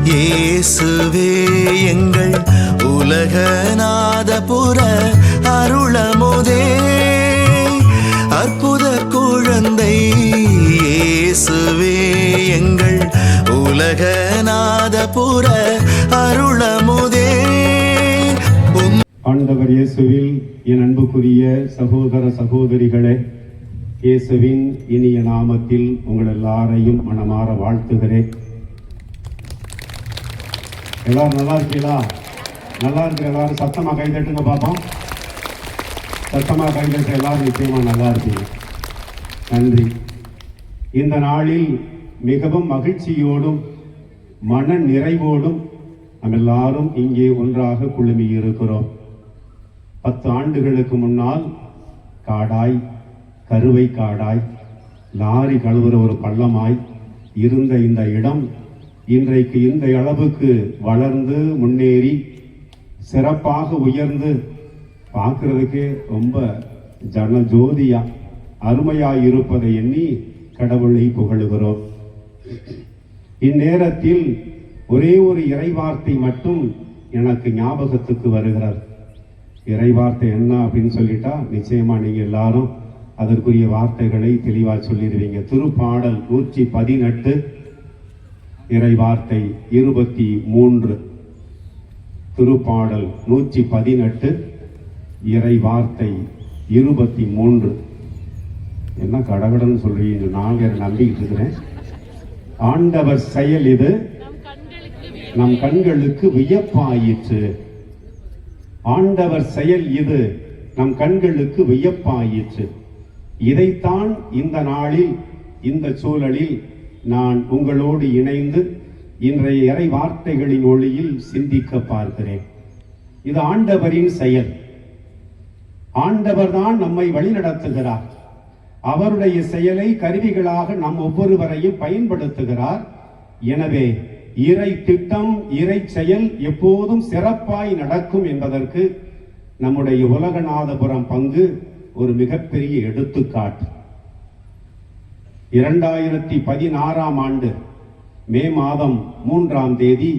இயேசுவே எங்கள் உலகநாதபுர அருளமுதே, அற்புத குழந்தை இயேசுவே எங்கள் உலகநாதபுர அருளமுதே. ஆண்டவர் இயேசுவில் என் அன்புக்குரிய சகோதர சகோதரிகளே, இயேசுவின் இனிய நாமத்தில் உங்கள் எல்லாரையும் மனமாற வாழ்த்துகிறேன். எல்லாரும் நல்லா இருக்கீங்களா? நல்லா இருக்கிற எல்லாரும் சத்தமா கைதட்டுங்க பார்ப்போம். சத்தமா கைதட்ட எல்லாரும் நிச்சயமா நல்லா இருக்கீங்க. நன்றி. இந்த நாளில் மிகவும் மகிழ்ச்சியோடும் மன நிறைவோடும் நம்ம எல்லாரும் இங்கே ஒன்றாக குழுமி இருக்கிறோம். 10 ஆண்டுகளுக்கு முன்னால் காடாய், கருவை காடாய், லாரி கழுவுற ஒரு பள்ளமாய் இருந்த இந்த இடம் இன்றைக்கு இந்த அளவுக்கு வளர்ந்து முன்னேறி சிறப்பாக உயர்ந்து பார்க்கறதுக்கே ரொம்ப ஜனஜோதியா அருமையாய் இருப்பதை எண்ணி கடவுளை புகழுகிறோம். இந்நேரத்தில் ஒரே ஒரு இறைவார்த்தை மட்டும் எனக்கு ஞாபகத்துக்கு வருகிறது. இறைவார்த்தை என்ன அப்படின்னு சொல்லிட்டா நிச்சயமா நீங்க எல்லாரும் அதற்குரிய வார்த்தைகளை தெளிவா சொல்லிடுவீங்க. திருப்பாடல் 118 இறைவார்த்தை 23. திருப்பாடல் 118 இறைவார்த்தை 23. என்ன கடகடன்னு சொல்றீங்க? நான் வேற நம்பிக்கிட்டு இருக்கிறேன். ஆண்டவர் செயல் இது நம் கண்களுக்கு வியப்பாயிற்று. ஆண்டவர் செயல் இது நம் கண்களுக்கு வியப்பாயிற்று. இதைத்தான் இந்த நாளில் இந்த சூழலில் நான் உங்களோடு இணைந்து இன்றைய இறை வார்த்தைகளின் ஒளியில் சிந்திக்க பார்க்கிறேன். இது ஆண்டவரின் செயல். ஆண்டவர் தான் நம்மை வழிநடத்துகிறார். அவருடைய செயலை கருவிகளாக நம் ஒவ்வொருவரையும் பயன்படுத்துகிறார். எனவே இறை திட்டம், இறை செயல் எப்போதும் சிறப்பாய் நடக்கும் என்பதற்கு நம்முடைய உலகநாதபுரம் பங்கு ஒரு மிகப்பெரிய எடுத்துக்காட்டு. 2016ஆம் ஆண்டு மே மாதம் 3ஆம் தேதி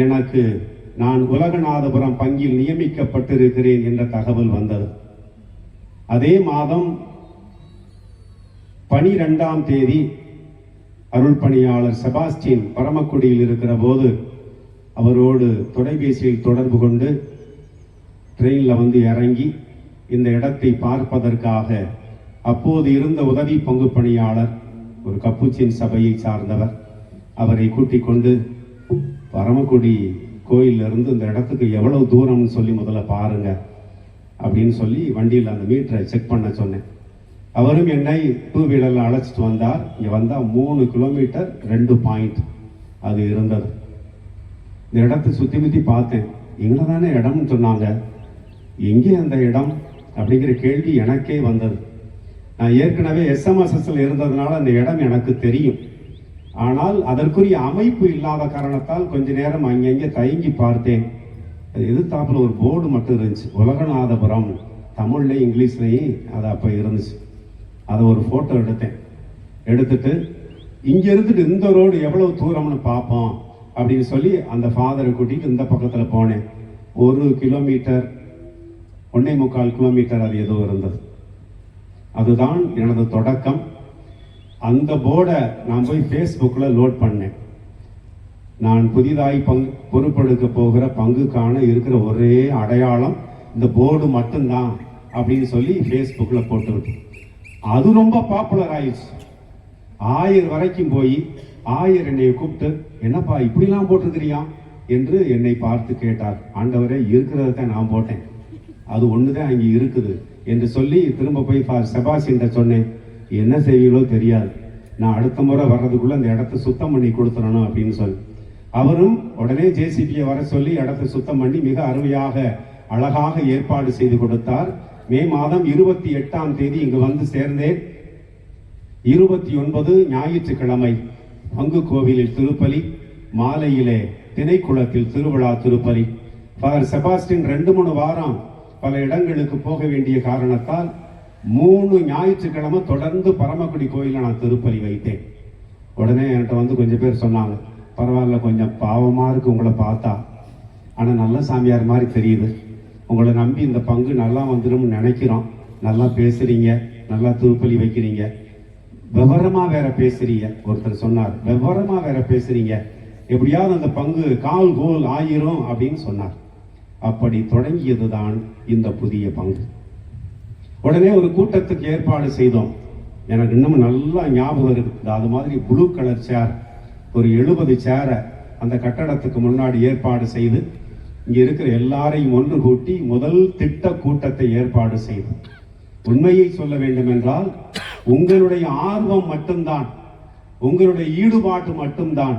எனக்கு நான் உலகநாதபுரம் பங்கில் நியமிக்கப்பட்டிருக்கிறேன் என்ற தகவல் வந்தது. அதே மாதம் 12ஆம் தேதி அருள் பணியாளர் செபாஸ்டின் பரமக்குடியில் இருக்கிற போது அவரோடு தொலைபேசியில் தொடர்பு கொண்டு ட்ரெயினில் வந்து இறங்கி இந்த இடத்தை பார்ப்பதற்காக அப்போது இருந்த உதவி பங்கு பணியாளர் ஒரு கப்புச்சின் சபையை சார்ந்தவர் அவரை கூட்டிக் கொண்டு பரமக்குடி கோயிலிருந்து இந்த இடத்துக்கு எவ்வளவு தூரம்னு சொல்லி முதல்ல பாருங்க அப்படின்னு சொல்லி வண்டியில் அந்த மீட்டரை செக் பண்ண சொன்னேன். அவரும் என்னை 2 வீலரில் அழைச்சிட்டு வந்தார். இங்கே வந்தால் 3 கிலோமீட்டர் 2 பாயிண்ட் அது இருந்தது. இந்த இடத்தை சுற்றி முற்றி பார்த்தேன். எங்கே தானே இடம்னு சொன்னாங்க. எங்கே அந்த இடம் அப்படிங்கிற கேள்வி எனக்கே வந்தது. நான் ஏற்கனவே SMSSல் இருந்ததுனால அந்த இடம் எனக்கு தெரியும். ஆனால் அதற்குரிய அமைப்பு இல்லாத காரணத்தால் கொஞ்ச நேரம் அங்கங்கே தயங்கி பார்த்தேன். அது எதிர்த்தாப்புல ஒரு போர்டு மட்டும் இருந்துச்சு, உலகநாதபுரம், தமிழ்லையும் இங்கிலீஷ்லையும் அது அப்போ இருந்துச்சு. அதை ஒரு ஃபோட்டோ எடுத்தேன். எடுத்துட்டு இங்கே இருந்துட்டு இந்த ரோடு எவ்வளவு தூரம்னு பார்ப்போம் அப்படின்னு சொல்லி அந்த ஃபாதரை கூட்டிகிட்டு இந்த பக்கத்தில் போனேன். 1 கிலோமீட்டர் 1.25 கிலோமீட்டர் அது ஏதோ இருந்தது. அதுதான் எனது தொடக்கம். அந்த போர்டை நான் போய் ஃபேஸ்புக்கில் லோட் பண்ணேன். நான் புதிதாய் பொறுப்பெடுக்க போகிற பங்குக்கான இருக்கிற ஒரே அடையாளம் இந்த போர்டு மட்டும்தான் அப்படின்னு சொல்லி ஃபேஸ்புக்கில் போட்டுவிட்டேன். அது ரொம்ப பாப்புலர் ஆயிடுச்சு. 1000 வரைக்கும் போய் 1000 என்னை கூப்பிட்டு என்னப்பா இப்படிலாம் போட்டிருக்கிறியா என்று என்னை பார்த்து கேட்டார். ஆண்டவரே, இருக்கிறத நான் போட்டேன், அது ஒண்ணுதான் அங்கே இருக்குது என்று சொல்லி திரும்ப போய் செபாஸ்டின் சொன்னேன். என்ன செய்வீங்களோ தெரியாது, நான் அடுத்த முறை வர்றதுக்குள்ள அந்த இடத்த சுத்தம் பண்ணி கொடுத்துடணும் அப்படின்னு சொல்லி அவரும் உடனே JCBயை வர சொல்லி இடத்தை சுத்தம் பண்ணி மிக அருமையாக அழகாக ஏற்பாடு செய்து கொடுத்தார். மே மாதம் 28ஆம் தேதி இங்கு வந்து சேர்ந்தேன். 29 ஞாயிற்றுக்கிழமை பங்கு கோவிலில் திருப்பலி, மாலையிலே திணைக்குளத்தில் திருவிழா திருப்பலி. ஃபாதர் செபாஸ்டின் 2-3 வாரம் பல இடங்களுக்கு போக வேண்டிய காரணத்தால் 3 ஞாயிற்றுக்கிழமை தொடர்ந்து பரமக்குடி கோயிலில் நான் திருப்பலி வைத்தேன். உடனே என்கிட்ட வந்து கொஞ்சம் பேர் சொன்னாங்க, பரவாயில்ல, கொஞ்சம் பாவமாக இருக்கு உங்களை பார்த்தா, ஆனால் நல்ல சாமியார் மாதிரி தெரியுது. உங்களை நம்பி இந்த பங்கு நல்லா வந்துடும்னு நினைக்கிறோம். நல்லா பேசுறீங்க, நல்லா திருப்பலி வைக்கிறீங்க, விவரமாக வேற பேசுறீங்க. ஒருத்தர் சொன்னார், விவரமாக வேற பேசுறீங்க, எப்படியாவது அந்த பங்கு கால் கோல் ஆயிரும் அப்படின்னு சொன்னார். அப்படி தொடங்கியதுதான் இந்த புதிய பங்கு. உடனே ஒரு கூட்டத்துக்கு ஏற்பாடு செய்தோம். எனக்கு இன்னும் நல்லா ஞாபகம் இருக்குது. அது மாதிரி ப்ளூ கலர் சேர், ஒரு 70 சேரை அந்த கட்டடத்துக்கு முன்னாடி ஏற்பாடு செய்து இங்க இருக்கிற எல்லாரையும் ஒன்று கூட்டி முதல் திட்ட கூட்டத்தை ஏற்பாடு செய்தோம். உண்மையை சொல்ல வேண்டும் என்றால், உங்களுடைய ஆர்வம் மட்டும்தான், உங்களுடைய ஈடுபாட்டு மட்டும்தான்,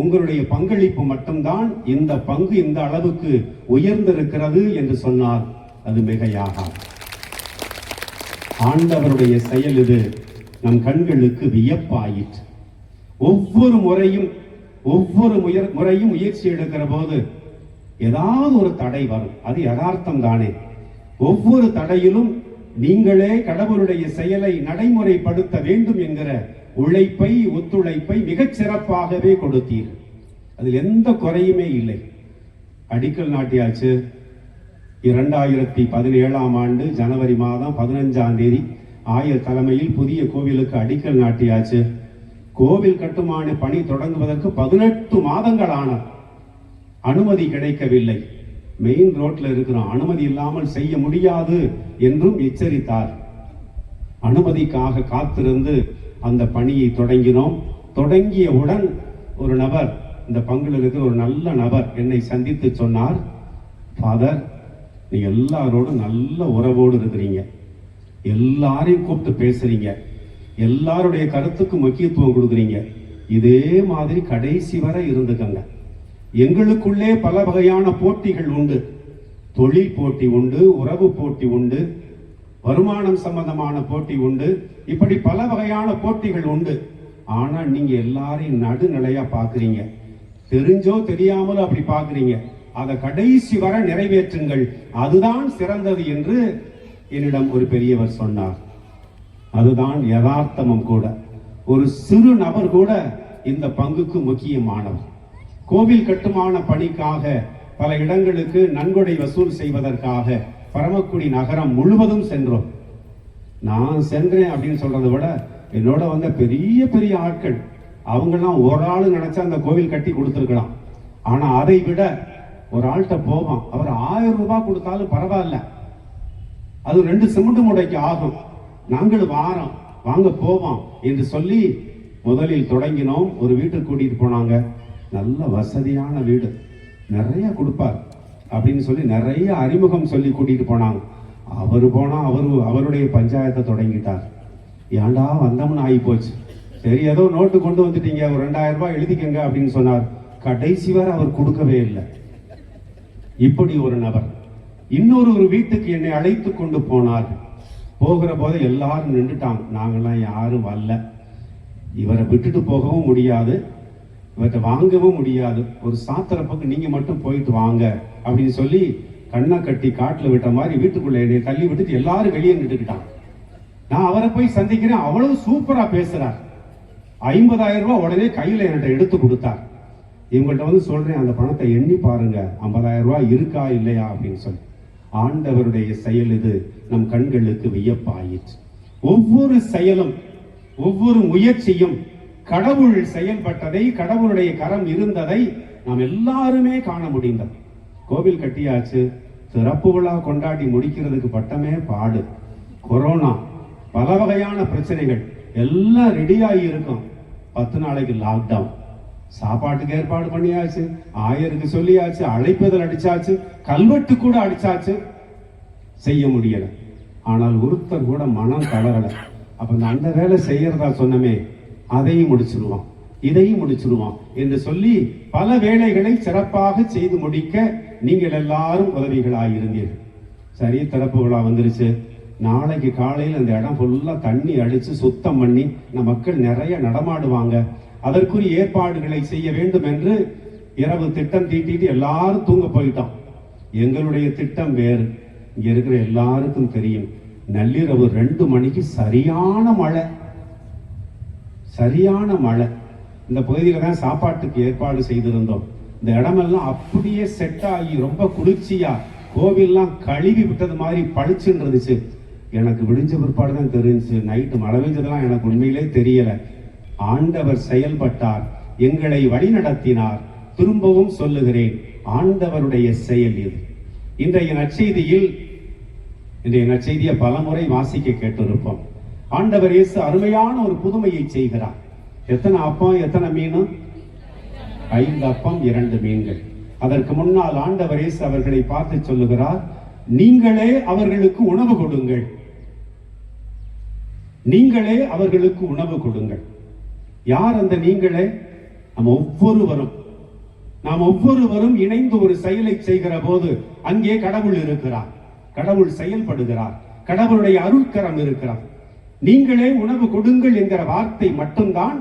உங்களுடைய பங்களிப்பு மட்டும்தான் இந்த பங்கு இந்த அளவுக்கு உயர்ந்திருக்கிறது என்று சொன்னால் அது மிகையாகாது. ஆண்டவருடைய செயல் இது நம் கண்களுக்கு வியப்பாயிற்று. ஒவ்வொரு முறையும் முயற்சி எடுக்கிற போது ஏதாவது ஒரு தடை வரும். அது யதார்த்தம் தானே. ஒவ்வொரு தடையிலும் நீங்களே கடவுளுடைய செயலை நடைமுறைப்படுத்த வேண்டும் என்கிற உழைப்பை, ஒத்துழைப்பை மிகச் சிறப்பாகவே கொடுத்தீர். அதில் எந்த குறையுமே இல்லை. அடிக்கல் நாட்டியாச்சு. 2017ஆம் ஆண்டு ஜனவரி மாதம் 15ஆம் தேதி ஆயர் தலைமையில் புதிய கோவிலுக்கு அடிக்கல் நாட்டியாச்சு. கோவில் கட்டுமான பணி தொடங்குவதற்கு 18 மாதங்கள் ஆன. அனுமதி கிடைக்கவில்லை. மெயின் ரோட்ல இருக்கிறோம், அனுமதி இல்லாமல் செய்ய முடியாது என்றும் எச்சரித்தார். அனுமதிக்காக காத்திருந்து அந்த பணியை தொடங்கினோம். தொடங்கியவுடன் ஒரு நபர், இந்த பங்குல இருக்கிற ஒரு நல்ல நபர் என்னை சந்தித்து சொன்னார், ஃபாதர், நீ எல்லாரோடும் நல்ல உறவோடு இருக்கிறீங்க, எல்லாரையும் கூப்பிட்டு பேசுறீங்க, எல்லாருடைய கருத்துக்கு முக்கியத்துவம் கொடுக்குறீங்க, இதே மாதிரி கடைசி வரை இருந்துக்கங்க. எங்களுக்குள்ளே பல வகையான போட்டிகள் உண்டு. தொழில் போட்டி உண்டு, உறவு போட்டி உண்டு, வருமானம் சம்பந்தமான போட்டி உண்டு, இப்படி பல வகையான போட்டிகள் உண்டு. ஆனா நீங்க எல்லாரையும் நடுநிலையா பாக்குறீங்க. தெரிஞ்சோ தெரியாமலோ அப்படி பாக்குறீங்க. அதை கடைசி வரை நிறைவேற்றுங்கள், அதுதான் சிறந்தது என்று என்னிடம் ஒரு பெரியவர் சொன்னார். அதுதான் யதார்த்தமும் கூட. ஒரு சிறு நபர் கூட இந்த பங்குக்கு முக்கியமானவர். கோவில் கட்டுமான பணிக்காக பல இடங்களுக்கு நன்கொடை வசூல் செய்வதற்காக பரமக்குடி நகரம் முழுவதும் சென்றோம். நான் சென்றேன் அப்படின்னு சொல்றதை விட என்னோட வந்த பெரிய பெரிய ஆட்கள், அவங்கெல்லாம் ஒரு ஆள் நினைச்சா அந்த கோவில் கட்டி கொடுத்துருக்கலாம். ஆனா அதை விட ஒரு ஆள்கிட்ட போவோம், அவர் 1000 ரூபாய் கொடுத்தாலும் பரவாயில்ல, அது 2 சிமெண்ட் மூடைக்கு ஆகும், நாங்கள் வாரம் வாங்க போவோம் என்று சொல்லி முதலில் தொடங்கினோம். ஒரு வீட்டுக்கு கூட்டிட்டு போனாங்க. நல்ல வசதியான வீடு, நிறைய கொடுப்பார் அப்படின்னு சொல்லி நிறைய அறிமுகம் சொல்லி கூட்டிட்டு போனாங்க. அவரு போனா அவருடைய பஞ்சாயத்தை தொடங்கிட்டார். ஏண்டா வந்தோம்னு ஆகி போச்சு. சரி, ஏதோ நோட்டு கொண்டு வந்துட்டீங்க, ஒரு 2000 ரூபாய் எழுதிக்கங்க அப்படின்னு சொன்னார். கடைசி வரை அவர் கொடுக்கவே இல்லை. இப்படி ஒரு நபர். இன்னொரு வீட்டுக்கு என்னை அழைத்து கொண்டு போனார். போகிற போது எல்லாரும் நின்றுட்டாங்க. நாங்கெல்லாம் யாரும் வரல. இவரை விட்டுட்டு போகவும் முடியாது, இவற்றை வாங்கவும் முடியாது. ஒரு சாத்திரப்புக்கு நீங்க மட்டும் போயிட்டு வாங்க அப்படின்னு சொல்லி கண்ணை கட்டி காட்டுல விட்ட மாதிரி வீட்டுக்குள்ள என்னை தள்ளி விட்டுட்டு எல்லாரும் வெளியே நின்றுக்கிட்டாங்க. நான் அவரை போய் சந்திக்கிறேன். அவ்வளவு சூப்பரா பேசுறார். 50,000 ரூபாய் உடனே கையில என்கிட்ட எடுத்து கொடுத்தார். இவங்கள்ட்ட வந்து சொல்றேன், அந்த பணத்தை எண்ணி பாருங்க, 50,000 ரூபாய் இருக்கா இல்லையா அப்படின்னு சொல்லி. ஆண்டவருடைய செயல் இது நம் கண்களுக்கு வியப்பாயிற்று. ஒவ்வொரு செயலும், ஒவ்வொரு முயற்சியும் கடவுள் செயல்பட்டதை, கடவுளுடைய கரம் இருந்ததை நாம் எல்லாருமே காண முடிந்தது. கோவில் கட்டியாச்சு, சிறப்பு விழா கொண்டாடி முடிக்கிறதுக்கு பட்டமே பாடு. கொரோனா, பல வகையான பிரச்சனைகள், எல்லாம் ரெடியாகி இருக்கும். 10 நாளைக்கு லாக்டவுன். சாப்பாட்டுக்கு ஏற்பாடு பண்ணியாச்சு, ஆயருக்கு சொல்லியாச்சு, அழைப்பதில் அடிச்சாச்சு, கல்வெட்டு கூட அடிச்சாச்சு, செய்ய முடியல. ஆனால் ஒருத்தர் கூட மனம் தளரல. அப்ப அந்த வேலை செய்யறதா சொன்னமே, அதையும் முடிச்சிருவான், இதையும் முடிச்சிருவான் என்று சொல்லி பல வேலைகளை சிறப்பாக செய்து முடிக்க நீங்கள் எல்லாரும் உதவிகளாயிருந்தீர்கள். சரி, திறப்பு விழா வந்துருச்சு. நாளைக்கு காலையில் அந்த இடம் ஃபுல்லா தண்ணி அடிச்சு சுத்தம் பண்ணி நம்ம மக்கள் நிறைய நடமாடுவாங்க, அதற்குரிய ஏற்பாடுகளை செய்ய வேண்டும் என்று இரவு திட்டம் தீட்டிட்டு எல்லாரும் தூங்க போயிட்டோம். எங்களுடைய திட்டம் வேறு. இங்க இருக்கிற எல்லாருக்கும் தெரியும், நள்ளிரவு 2 மணிக்கு சரியான மழை. இந்த பகுதியில தான் சாப்பாட்டுக்கு ஏற்பாடு செய்திருந்தோம். இந்த இடமெல்லாம் அப்படியே செட் ஆகி ரொம்ப குளிர்ச்சியா கோவில்லாம் கழுவி விட்டது மாதிரி பளிச்சுன்னு இருந்துச்சு. எனக்கு விடிஞ்ச பிற்பாடு தான் தெரிஞ்சு, நைட்டு மழை பெஞ்சதெல்லாம் எனக்கு உண்மையிலே தெரியல. ஆண்டவர் செயல்பட்டார், எங்களை வழி நடத்தினார். திரும்பவும் சொல்லுகிறேன், ஆண்டவருடைய செயல் இது. இன்றைய நற்செய்தியை பலமுறை வாசிக்க கேட்டிருப்போம். ஆண்டவர் இயேசு அருமையான ஒரு புதுமையை செய்கிறார். எத்தனை அப்பம், எத்தனை மீன்? 5 அப்பம் 2 மீன்கள். அதற்கு முன்னால் ஆண்டவர் இயேசு அவர்களை பார்த்து சொல்லுகிறார், நீங்களே அவர்களுக்கு உணவு கொடுங்கள், நீங்களே அவர்களுக்கு உணவு கொடுங்கள். யார் அந்த நீங்களே? நாம் ஒவ்வொருவரும் இணைந்து ஒரு செயலை செய்கிற போது அங்கே கடவுள் இருக்கிறார், கடவுள் செயல்படுகிறார், கடவுளுடைய அருட்கரம் இருக்கிறார். நீங்களே உணவு கொடுங்கள் என்கிற வார்த்தை மட்டும்தான்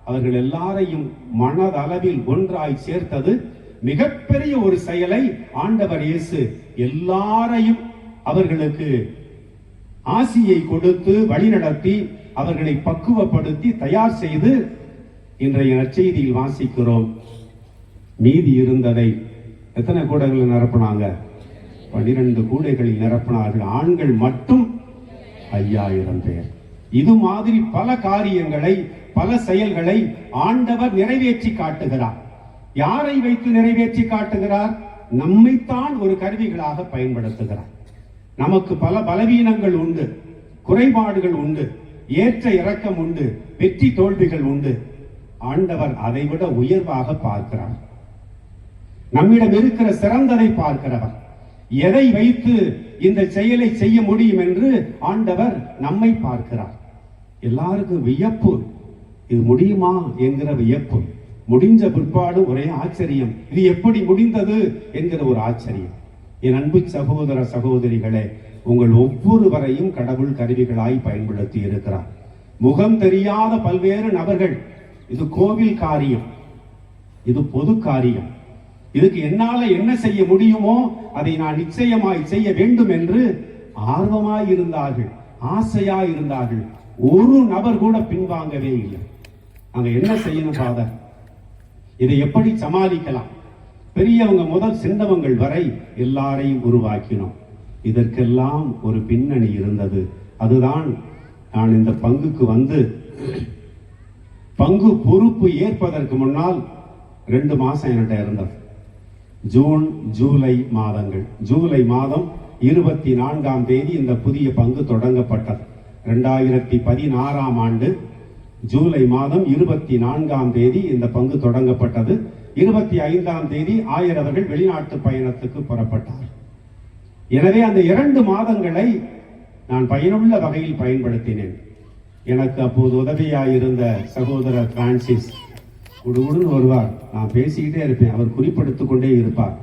அவர்கள் எல்லாரையும் மனதளவில் ஒன்றாய் சேர்த்தது. மிகப்பெரிய ஒரு செயலை ஆண்டவர் இயேசு எல்லாரையும் அவர்களுக்கு ஆசியை கொடுத்து வழிநடத்தி அவர்களை பக்குவப்படுத்தி தயார் செய்து இன்றைய நற்செய்தியில் வாசிக்கிறோம். மீதி இருந்ததை எத்தனை கூடைகளில் நிரப்பினாங்க? 12 கூடைகளில் நிரப்பினார்கள். ஆண்கள் மட்டும் 5000 பேர். இது மாதிரி பல காரியங்களை, பல செயல்களை ஆண்டவர் நிறைவேற்றி காட்டுகிறார். யாரை வைத்து நிறைவேற்றி காட்டுகிறார்? நம்மைத்தான் ஒரு கருவிகளாக பயன்படுத்துகிறார். நமக்கு பல பலவீனங்கள் உண்டு, குறைபாடுகள் உண்டு, ஏற்ற இறக்கம் உண்டு, வெற்றி தோல்விகள் உண்டு. ஆண்டவர் அதைவிட உயர்வாக பார்க்கிறார். நம்மிடம் இருக்கிற சிறந்ததை பார்க்கிறவர். எதை வைத்து இந்த செயலை செய்ய முடியும் என்று ஆண்டவர் நம்மை பார்க்கிறார். எல்லாருக்கும் வியப்பு, இது முடியுமா என்கிற வியப்பு. முடிஞ்ச பிற்பாடு ஒரே ஆச்சரியம், இது எப்படி முடிந்தது என்கிற ஒரு ஆச்சரியம். என் அன்பு சகோதர சகோதரிகளே, உங்கள் ஒவ்வொருவரையும் கடவுள் கருவிகளாய் பயன்படுத்தி இருக்கிறார். முகம் தெரியாத பல்வேறு நபர்கள். இது கோவில் காரியம், இது பொது காரியம். இதுக்கு என்னால என்ன செய்ய முடியுமோ அதை நான் நிச்சயமாய் செய்ய வேண்டும் என்று ஆர்வமாய் இருந்தார்கள், ஆசையாய் இருந்தார்கள். ஒரு நபர் கூட பின்வாங்கவே இல்லை. நாங்க என்ன செய்யணும் ஃபாதர், இதை எப்படி சமாளிக்கலாம்? பெரியவங்க முதல் சின்னவங்கள் வரை எல்லாரையும் உருவாக்கினோம். இதற்கெல்லாம் ஒரு பின்னணி இருந்தது. அதுதான் நான் இந்த பங்குக்கு வந்து பங்கு பொறுப்பு ஏற்பதற்கு முன்னால் 2 மாசம் என்கிட்ட இருந்தது. ஜூன் ஜூலை மாதங்கள். ஜூலை மாதம் 24ஆம் தேதி இந்த புதிய பங்கு தொடங்கப்பட்டது. 2016ஆம் ஆண்டு ஜூலை மாதம் 24ஆம் தேதி இந்த பங்கு தொடங்கப்பட்டது. 25ஆம் தேதி ஆயர் அவர்கள் வெளிநாட்டு பயணத்துக்கு புறப்பட்டார். எனவே அந்த 2 மாதங்களை நான் பயனுள்ள வகையில் பயன்படுத்தினேன். எனக்கு அப்போது உதவியாயிருந்த சகோதரர் பிரான்சிஸ் குடுகுடுன்னு வருவார். நான் பேசிக்கிட்டே இருப்பேன், அவர் குறிப்பெடுத்துக் கொண்டே இருப்பார்.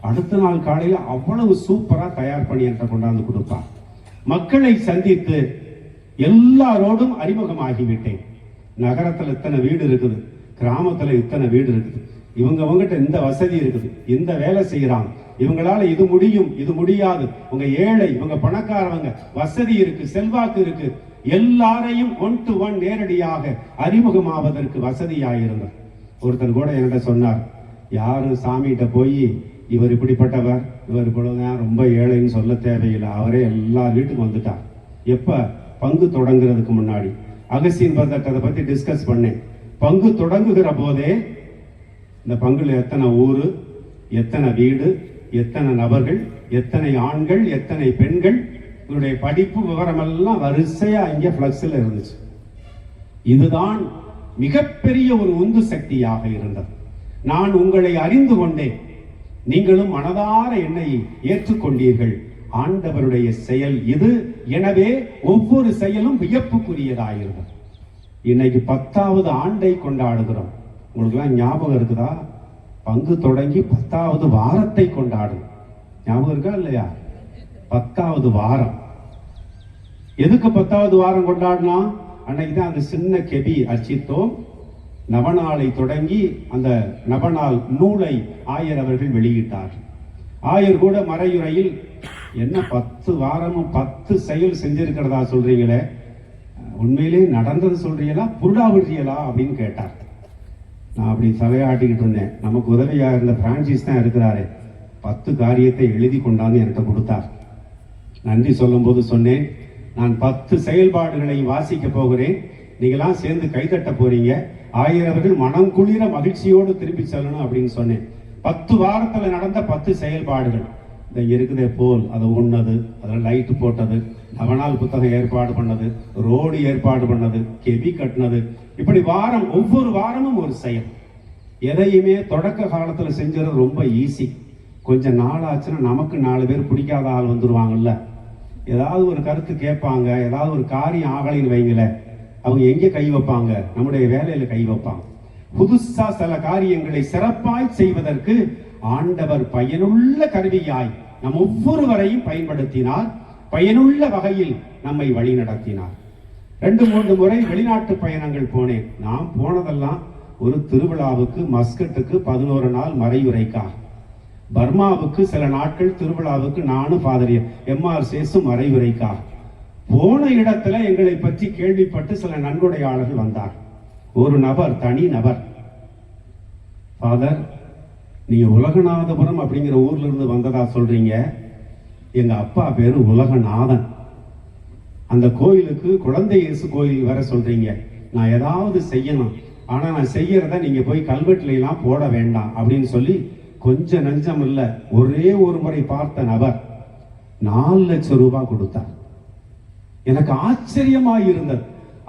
அடுத்த நாள் காலையில் அவ்வளவு சூப்பரா தயார் பண்ணி என்ற கொண்டாந்து கொடுப்பார். மக்களை சந்தித்து எல்லாரோடும் அறிமுகமாகிவிட்டேன். நகரத்துல இத்தனை வீடு இருக்குது, கிராமத்துல இத்தனை வீடு இருக்குது, இவங்ககிட்ட இந்த வசதி இருக்குது, இந்த வேலை செய்யறாங்க, இவங்களால இது முடியும், இது முடியாது, உங்க ஏழை, இவங்க பணக்காரவங்க, வசதி இருக்கு, செல்வாக்கு இருக்கு, எல்லாரையும் 1 to 1 நேரடியாக அறிமுகமாவதற்கு வசதியாயிருந்தார். ஒருத்தர் கூட என்கிட்ட சொன்னார், யாரு சாமிகிட்ட போய் இவர் இப்படிப்பட்டவர், இவர் இப்படிதான் ரொம்ப ஏழைன்னு சொல்ல தேவையில்லை, அவரே எல்லா வீட்டுக்கும் வந்துட்டார். எப்ப? பங்கு தொடங்குறதுக்கு முன்னாடி. அகஸ்டின் பதட்டத்தை பத்தி டிஸ்கஸ் பண்ணேன். பங்கு தொடங்குகிற போதே இந்த பங்குல எத்தனை ஊரு, எத்தனை வீடு, எத்தனை நபர்கள், எத்தனை ஆண்கள், எத்தனை பெண்கள், இவருடைய படிப்பு விவரம் எல்லாம் வரிசையா இங்கே பிளக்ஸ்ல இருந்துச்சு. இதுதான் மிகப்பெரிய ஒரு உந்து சக்தியாக இருந்தது. நான் உங்களை அறிந்து கொண்டேன், நீங்களும் மனதார என்னை ஏற்றுக்கொண்டீர்கள். ஆண்டவருடைய செயல் இது. எனவே ஒவ்வொரு செயலும் வியப்புக்குரியதாயிருந்தது. இன்னைக்கு 10வது ஆண்டை கொண்டாடுகிறோம். உங்களுக்கு எல்லாம் ஞாபகம் இருக்குதா? பங்கு தொடங்கி 10வது வாரத்தை கொண்டாடும். ஞாபகம் இருக்கா இல்லையா? 10வது வாரம். எதுக்கு 10வது வாரம் கொண்டாடினா? அன்னைக்கு தான் அந்த சின்ன கெபி அர்ச்சித்தோம். நவநாளை தொடங்கி அந்த நவநாள் நூலை ஆயர் அவர்கள் வெளியிட்டார். ஆயர் கூட மறையுறையில், என்ன 10 வாரமும் 10 செயல் செஞ்சிருக்கிறதா சொல்றீங்களே, உண்மையிலே நடந்தது சொல்றீங்களா, புருடா விடுறீங்களா அப்படின்னு கேட்டார். நான் அப்படி தலையாட்டிக்கிட்டு இருந்தேன். நமக்கு உதவியா இருந்த பிரான்சிஸ் தான் இருக்கிறாரு, 10 காரியத்தை எழுதி கொண்டாந்து என்கிட்ட கொடுத்தார். நன்றி சொல்லும் போது சொன்னேன், நான் 10 செயல்பாடுகளை வாசிக்க போகிறேன், நீங்களாம் சேர்ந்து கைதட்ட போறீங்க, 1000 மனம் குளிர மகிழ்ச்சியோடு திரும்பி செல்லணும் அப்படின்னு சொன்னேன். 10 வாரத்துல நடந்த 10 செயல்பாடுகள் இந்த இருக்குதே போல், அதை உண்ணது, அதில் லைட்டு போட்டது, அவனால் புத்தகம் ஏற்பாடு பண்ணது, ரோடு ஏற்பாடு பண்ணது, கெபி கட்டினது, இப்படி வாரம் ஒவ்வொரு வாரமும் ஒரு செயல். எதையுமே தொடக்க காலத்துல செஞ்சது ரொம்ப ஈஸி. கொஞ்சம் நாள் ஆச்சுன்னா நமக்கு 4 பேர் பிடிக்காத ஆள் வந்துருவாங்கல்ல, ஏதாவது ஒரு கருத்து கேட்பாங்க, ஏதாவது ஒரு காரியம் ஆகலைன்னு வைங்கள, அவங்க எங்க கை வைப்பாங்க? நம்முடைய வேலையில கை வைப்பாங்க. புதுசா சில காரியங்களை சிறப்பாய் செய்வதற்கு ஆண்டவர் பயனுள்ள கருவியாய் நம் ஒவ்வொருவரையும் பயன்படுத்தினார், பயனுள்ள வகையில் நம்மை வழி நடத்தினார். 2-3 முறை வெளிநாட்டு பயணங்கள் போனேன். நான் போனதெல்லாம் ஒரு திருவிழாவுக்கு, மஸ்கட்டுக்கு 11 நாள் மறையுரைக்கா, பர்மாவுக்கு சில நாட்கள் திருவிழாவுக்கு நானும் ஃபாதர் எம்ஆர் சேசும் மறைவுரைக்கா. போன இடத்துல எங்களை பற்றி கேள்விப்பட்டு சில நன்கொடையாளர்கள் வந்தார். ஒரு நபர், தனி நபர், ஃபாதர் நீங்க உலகநாதபுரம் அப்படிங்கிற ஊர்ல இருந்து வந்ததா சொல்றீங்க, எங்க அப்பா பேரு உலகநாதன், அந்த கோயிலுக்கு குழந்தை இயேசு கோயில் வர சொல்றீங்க, நான் ஏதாவது செய்யணும், ஆனா நான் செய்யறத நீங்க போய் கல்வெட்டுல எல்லாம் போட வேண்டாம் அப்படின்னு சொல்லி கொஞ்சம் நஞ்சம் இல்ல ஒரே ஒரு முறை பார்த்த நபர் 4 லட்சம் ரூபாய் கொடுத்தார். எனக்கு ஆச்சரியமாய் இருந்தது.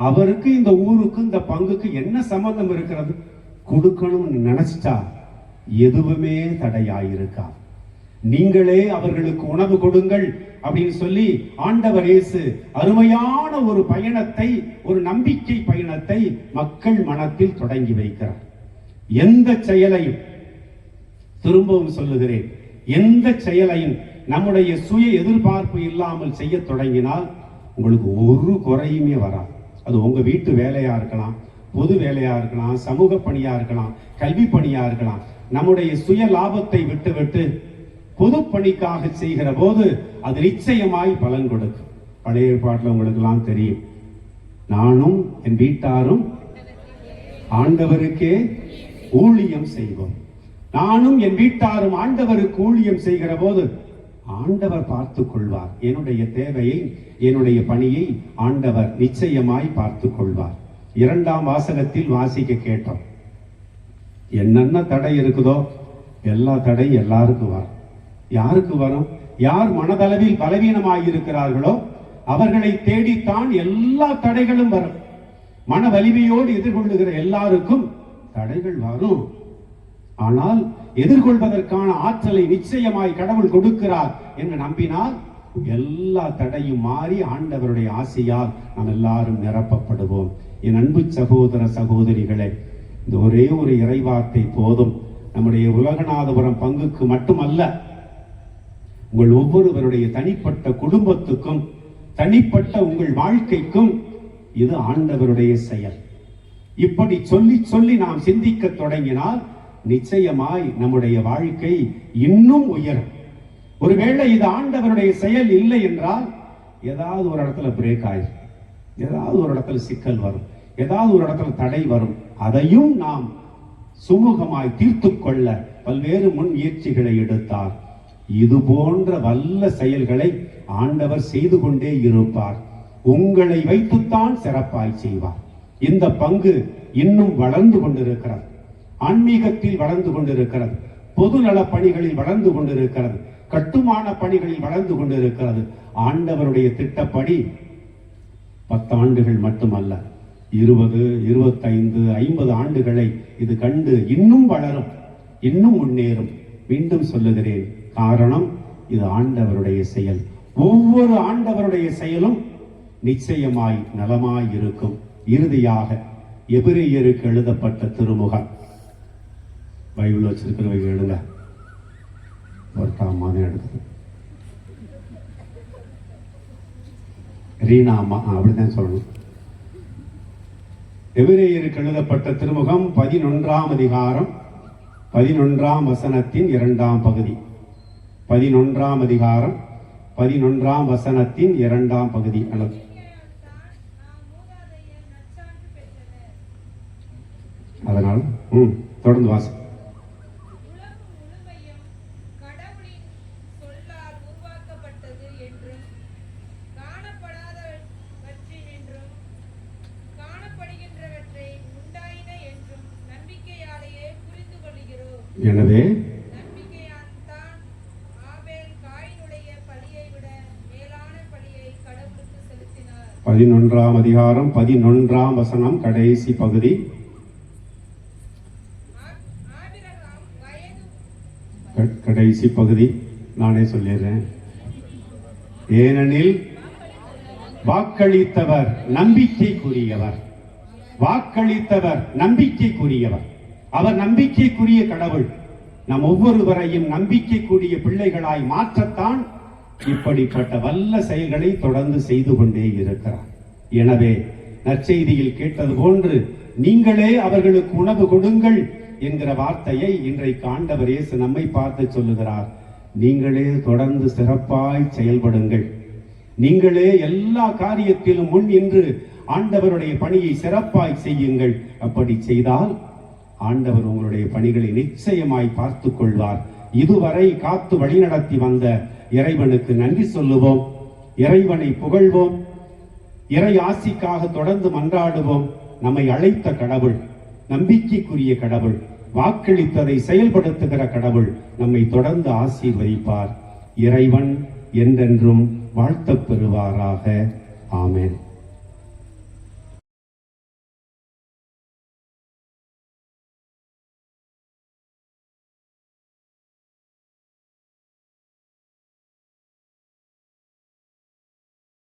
அவருக்கு இந்த ஊருக்கு இந்த பங்குக்கு என்ன சம்பந்தம் இருக்கிறது? கொடுக்கணும்னு நினைச்சிட்டா எதுவுமே தடையாயிருக்கா. நீங்களே அவர்களுக்கு உணவு கொடுங்கள் அப்படின்னு சொல்லி ஆண்டவர் இயேசு அருமையான ஒரு பயணத்தை, ஒரு நம்பிக்கை பயணத்தை மக்கள் மனத்தில் தொடங்கி வைக்கிறார். எந்த செயலையும், திரும்பவும் சொல்லுகிறேன், எந்த செயலையும் நம்முடைய சுய எதிர்பார்ப்பு இல்லாமல் செய்ய தொடங்கினால் உங்களுக்கு ஒரு குறையுமே வராது. அது உங்க வீட்டு வேலையா இருக்கலாம், பொது வேலையா இருக்கலாம், சமூக பணியா இருக்கலாம், கல்வி பணியா இருக்கலாம். நம்முடைய சுய லாபத்தை விட்டு பொது பணிக்காக செய்கிற போது அது நிச்சயமாய் பலன் கொடுக்கும். பழைய ஏற்பாட்டில் உங்களுக்கு எல்லாம் தெரியும், நானும் என் வீட்டாரும் ஆண்டவருக்கே ஊழியம் செய்வோம். நானும் என் வீட்டாரும் ஆண்டவருக்கு ஊழியம் செய்கிற போது ஆண்டவர் பார்த்துக் கொள்வார். என்னுடைய தேவையை, என்னுடைய பணியை ஆண்டவர் நிச்சயமாய் பார்த்துக் கொள்வார். 2ஆம் வாசகத்தில் வாசிக்க கேட்டோம், என்னென்ன தடை இருக்குதோ எல்லா தடையும் எல்லாருக்கும் வரும். யாருக்கு வரும்? யார் மனதளவில் பலவீனமாய் இருக்கிறார்களோ அவர்களை தேடித்தான் எல்லா தடைகளும் வரும். மன வலிமையோடு எதிர்கொள்ளுகிற எல்லாருக்கும் தடைகள் வரும். ஆனால் எதிர்கொள்வதற்கான ஆற்றலை நிச்சயமாய் கடவுள் கொடுக்கிறார் என்று நம்பினால் எல்லா தடையும் மாறி ஆண்டவருடைய ஆசையால் நாம் எல்லாரும் நிரப்பப்படுவோம். என் அன்பு சகோதர சகோதரிகளே, இந்த ஒரே ஒரு இறைவார்த்தை போதும். நம்முடைய உலகநாதபுரம் பங்குக்கு மட்டுமல்ல, உங்கள் ஒவ்வொருவருடைய தனிப்பட்ட குடும்பத்துக்கும், தனிப்பட்ட உங்கள் வாழ்க்கைக்கும் இது ஆண்டவருடைய செயல். இப்படி சொல்லி சொல்லி நாம் சிந்திக்க தொடங்கினால் நிச்சயமாய் நம்முடைய வாழ்க்கை இன்னும் உயரும். ஒருவேளை இது ஆண்டவருடைய செயல் இல்லை என்றால் ஏதாவது ஒரு இடத்துல பிரேக் ஆயிரும், ஏதாவது ஒரு இடத்துல சிக்கல் வரும், ஏதாவது ஒரு இடத்துல தடை வரும். அதையும் நாம் சுமூகமாய் தீர்த்து கொள்ள பல்வேறு முன்முயற்சிகளை எடுத்தார். இது போன்ற வல்ல செயல்களை ஆண்டவர் செய்து கொண்டே இருப்பார். உங்களை வைத்துத்தான் சிறப்பாய் செய்வார். இந்த பங்கு இன்னும் வளர்ந்து கொண்டிருக்கிறது, ஆன்மீகத்தில் வளர்ந்து கொண்டிருக்கிறது, பொது நல பணிகளில் வளர்ந்து கொண்டிருக்கிறது, கட்டுமான பணிகளில் வளர்ந்து கொண்டிருக்கிறது. ஆண்டவருடைய திட்டப்படி 10 ஆண்டுகள் மட்டுமல்ல, 20, 25, 50 ஆண்டுகளை இது கண்டு இன்னும் வளரும், இன்னும் முன்னேறும். மீண்டும் சொல்லுகிறேன், காரணம் இது ஆண்டவருடைய செயல். ஒவ்வொரு ஆண்டவருடைய செயலும் நிச்சயமாய் நலமாய் இருக்கும். இறுதியாக எபிரேயருக்கு எழுதப்பட்ட திருமுகம், பைபிள் வச்சிருக்கிறவங்க எழுங்க, ஒருத்தாமா எடுத்து ரீனாமா அப்படிதான் சொல்லணும். எபிரேயருக்கு எழுதப்பட்ட திருமுகம் 11ஆம் அதிகாரம் 11ஆம் வசனத்தின் 2ஆம் பகுதி. 11ஆம் அதிகாரம் 11ஆம் வசனத்தின் 2ஆம் பகுதி. அதனால் தொடர்ந்து வாசி. உலகம் முழுமையும் கடவுளின் சொல்லால் உருவாக்கப்பட்டது என்றும் காணப்படாதவற்றினின்றும் காணப்படுகின்றவற்றை உண்டாயின என்றும் நம்பிக்கையாலேயே புரிந்து கொள்கிறோம். எனவே நம்பிக்கையால்தான் ஆபேல் காயினுடைய பலியை விட மேலான பலியை கடவுளுக்கு செலுத்தினார். 11ஆம் அதிகாரம் 11ஆம் வசனம் கடைசி பகுதி. ஆபிரகாம் வயது கடைசி பகுதி நானே சொல்லிடுறேன். ஏனெனில் வாக்களித்தவர் நம்பிக்கைக்குரியவர். வாக்களித்தவர் நம்பிக்கைக்குரியவர். அவர் நம்பிக்கைக்குரிய கடவுள். நம் ஒவ்வொருவரையும் நம்பிக்கைக்குரிய பிள்ளைகளாய் மாற்றத்தான் இப்படிப்பட்ட வல்ல செயல்களை தொடர்ந்து செய்து கொண்டே இருக்கிறார். எனவே நற்செய்தியில் கேட்டது போன்று நீங்களே அவர்களுக்கு உணவு கொடுங்கள் என்கிற வார்த்தையை இன்றைக்கு ஆண்டவர் இயேசு நம்மை பார்த்து சொல்லுகிறார். நீங்களே தொடர்ந்து சிறப்பாய் செயல்படுங்கள். நீங்களே எல்லா காரியத்திலும் முன் நின்று ஆண்டவருடைய பணியை சிறப்பாய் செய்யுங்கள். அப்படி செய்தால் ஆண்டவர் உங்களுடைய பணிகளை நிச்சயமாய் பார்த்துக் கொள்வார். இதுவரை காத்து வழிநடத்தி வந்த இறைவனுக்கு நன்றி சொல்லுவோம். இறைவனை புகழ்வோம். இறை ஆசிக்காக தொடர்ந்து மன்றாடுவோம். நம்மை அழைத்த கடவுள், நம்பிக்கைக்குரிய கடவுள், வாக்களித்ததை செயல்படுத்துகிற கடவுள் நம்மை தொடர்ந்து ஆசீர்வதிப்பார். இறைவன் என்றென்றும் வாழ்த்தப் பெறுவாராக. ஆமென்.